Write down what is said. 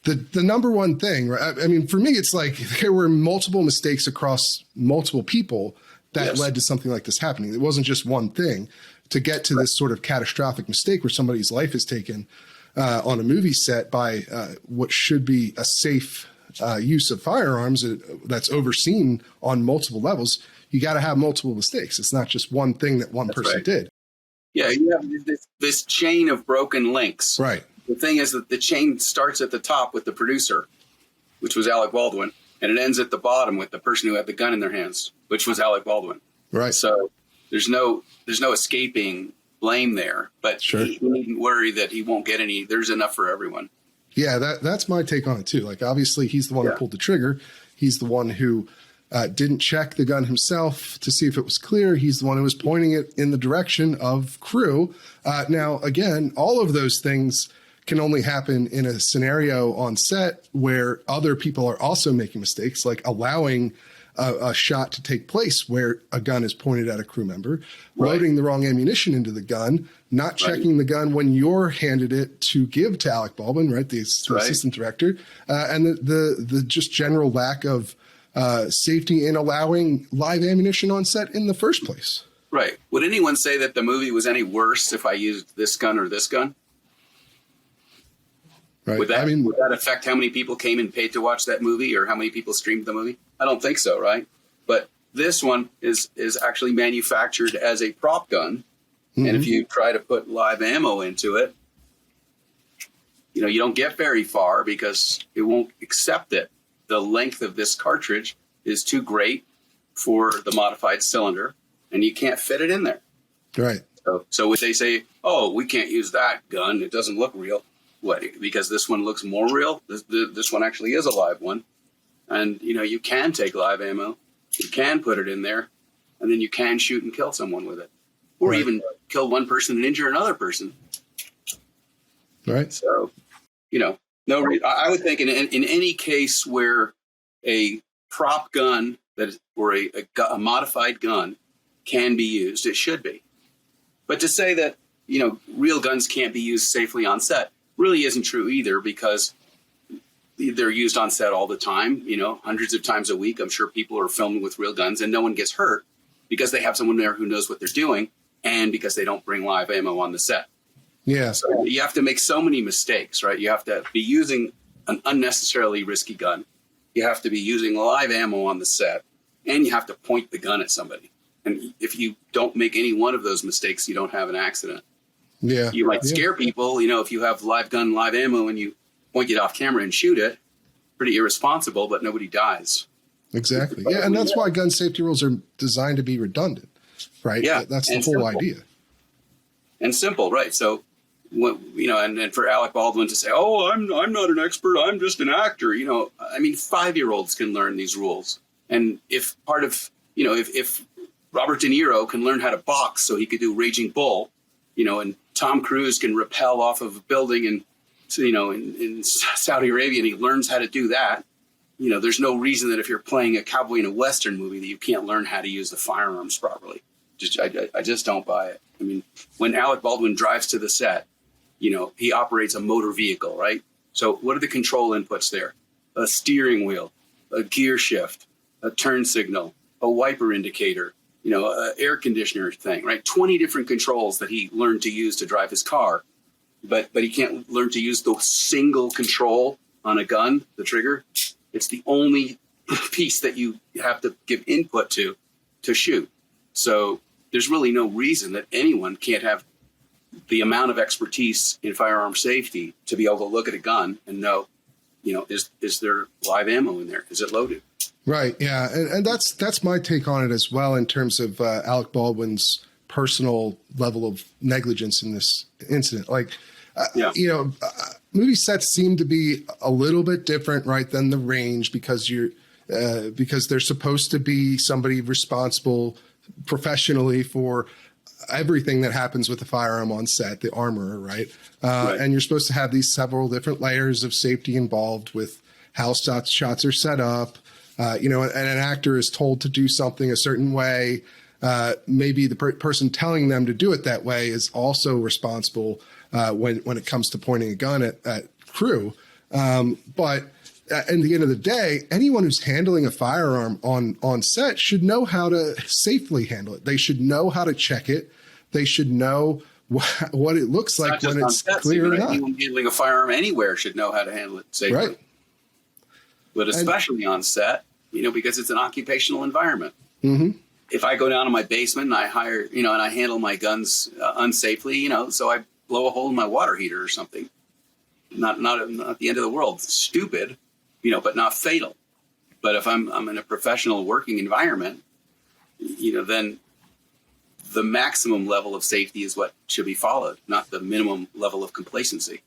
the number one thing, right? I mean, for me, it's like there were multiple mistakes across multiple people that led to something like this happening. It wasn't just one thing to get to this sort of catastrophic mistake where somebody's life is taken on a movie set by what should be a safe use of firearms that's overseen on multiple levels. You got to have multiple mistakes. It's not just one thing that one person did. Yeah, you have this chain of broken links. Right. The thing is that the chain starts at the top with the producer, which was Alec Baldwin, and it ends at the bottom with the person who had the gun in their hands, which was Alec Baldwin. Right. So there's no escaping blame there, but he needn't worry that he won't get any. There's enough for everyone. Yeah, that's my take on it too. Like, obviously, he's the one who pulled the trigger. He's the one who didn't check the gun himself to see if it was clear. He's the one who was pointing it in the direction of crew. Now, again, all of those things can only happen in a scenario on set where other people are also making mistakes, like allowing a shot to take place where a gun is pointed at a crew member, loading the wrong ammunition into the gun, not checking the gun when you're handed it to give to Alec Baldwin, right, the assistant director, and the just general lack of safety in allowing live ammunition on set in the first place. Right. Would anyone say that the movie was any worse if I used this gun or this gun? Right. Would that affect how many people came and paid to watch that movie or how many people streamed the movie? I don't think so, right? But this one is actually manufactured as a prop gun. Mm-hmm. And if you try to put live ammo into it, you don't get very far because it won't accept it. The length of this cartridge is too great for the modified cylinder, and you can't fit it in there. Right. So would they say, oh, we can't use that gun, it doesn't look real? What, because this one looks more real? This one actually is a live one. And, you can take live ammo. You can put it in there. And then you can shoot and kill someone with it. Or even kill one person and injure another person. Right. So, no reason. I would think in any case where a prop gun or a modified gun can be used, it should be. But to say that, real guns can't be used safely on set really isn't true either, because they're used on set all the time, hundreds of times a week. I'm sure people are filming with real guns and no one gets hurt because they have someone there who knows what they're doing and because they don't bring live ammo on the set. Yeah. So you have to make so many mistakes, right? You have to be using an unnecessarily risky gun. You have to be using live ammo on the set, and you have to point the gun at somebody. And if you don't make any one of those mistakes, you don't have an accident. Yeah. You might scare people, if you have live gun, live ammo, and you point it off camera and shoot it. Pretty irresponsible, but nobody dies. Exactly. Yeah, and that's why gun safety rules are designed to be redundant, right? Yeah, that's the whole idea. And simple, right? So, and for Alec Baldwin to say, "Oh, I'm not an expert. I'm just an actor." 5-year-olds can learn these rules, and if if Robert De Niro can learn how to box, so he could do Raging Bull, and Tom Cruise can rappel off of a building and, in Saudi Arabia, and he learns how to do that. There's no reason that if you're playing a cowboy in a Western movie that you can't learn how to use the firearms properly. I just don't buy it. I mean, when Alec Baldwin drives to the set, he operates a motor vehicle, right? So what are the control inputs there? A steering wheel, a gear shift, a turn signal, a wiper indicator, an air conditioner thing, right? 20 different controls that he learned to use to drive his car. But he can't learn to use the single control on a gun, the trigger. It's the only piece that you have to give input to shoot. So there's really no reason that anyone can't have the amount of expertise in firearm safety to be able to look at a gun and know, is there live ammo in there? Is it loaded? Right. Yeah. And that's my take on it as well, in terms of Alec Baldwin's personal level of negligence in this incident. Movie sets seem to be a little bit different, right, than the range, because because they're supposed to be somebody responsible professionally for everything that happens with the firearm on set, the armorer, right? And you're supposed to have these several different layers of safety involved with how shots are set up. And an actor is told to do something a certain way. Maybe the person telling them to do it that way is also responsible when it comes to pointing a gun at crew. But at the end of the day, anyone who's handling a firearm on set should know how to safely handle it. They should know how to check it. They should know what it looks like when it's clear or not. Anyone handling a firearm anywhere should know how to handle it safely. Right. But especially on set, because it's an occupational environment. Mm-hmm. If I go down to my basement and I hire, and I handle my guns unsafely, so I blow a hole in my water heater or something. Not the end of the world. Stupid, but not fatal. But if I'm in a professional working environment, then the maximum level of safety is what should be followed, not the minimum level of complacency.